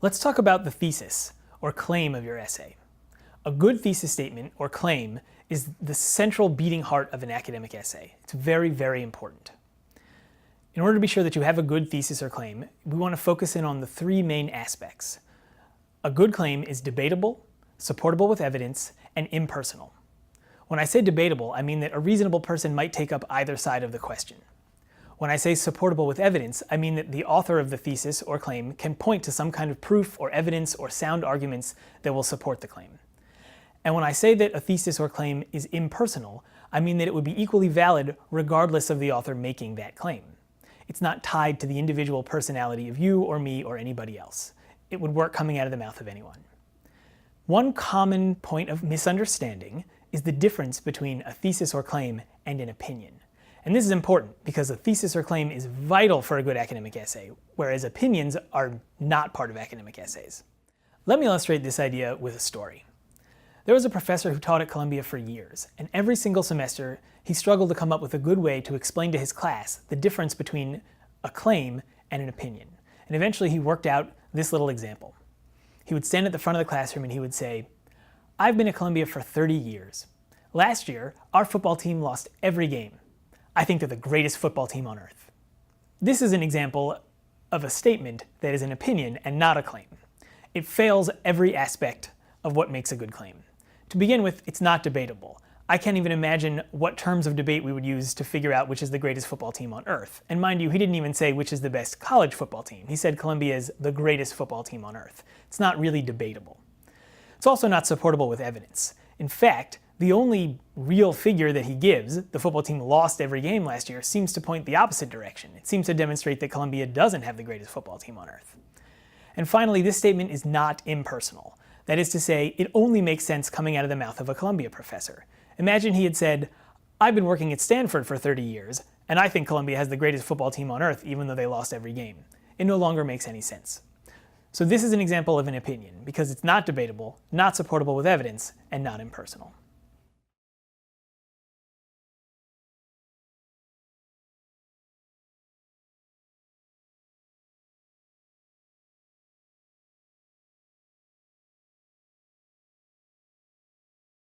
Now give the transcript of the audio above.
Let's talk about the thesis, or claim of your essay. A good thesis statement, or claim, is the central beating heart of an academic essay. It's very, very important. In order to be sure that you have a good thesis or claim, we want to focus in on the three main aspects. A good claim is debatable, supportable with evidence, and impersonal. When I say debatable, I mean that a reasonable person might take up either side of the question. When I say supportable with evidence, I mean that the author of the thesis or claim can point to some kind of proof or evidence or sound arguments that will support the claim. And when I say that a thesis or claim is impersonal, I mean that it would be equally valid regardless of the author making that claim. It's not tied to the individual personality of you or me or anybody else. It would work coming out of the mouth of anyone. One common point of misunderstanding is the difference between a thesis or claim and an opinion. And this is important because a thesis or claim is vital for a good academic essay, whereas opinions are not part of academic essays. Let me illustrate this idea with a story. There was a professor who taught at Columbia for years, and every single semester he struggled to come up with a good way to explain to his class the difference between a claim and an opinion. And eventually he worked out this little example. He would stand at the front of the classroom and he would say, "I've been at Columbia for 30 years. Last year, our football team lost every game. I think they're the greatest football team on earth." This is an example of a statement that is an opinion and not a claim. It fails every aspect of what makes a good claim. To begin with, it's not debatable. I can't even imagine what terms of debate we would use to figure out which is the greatest football team on earth. And mind you, he didn't even say which is the best college football team. He said Columbia is the greatest football team on earth. It's not really debatable. It's also not supportable with evidence. In fact, the only real figure that he gives, the football team lost every game last year, seems to point the opposite direction. It seems to demonstrate that Columbia doesn't have the greatest football team on earth. And finally, this statement is not impersonal. That is to say, it only makes sense coming out of the mouth of a Columbia professor. Imagine he had said, "I've been working at Stanford for 30 years, and I think Columbia has the greatest football team on earth even though they lost every game." It no longer makes any sense. So this is an example of an opinion, because it's not debatable, not supportable with evidence, and not impersonal.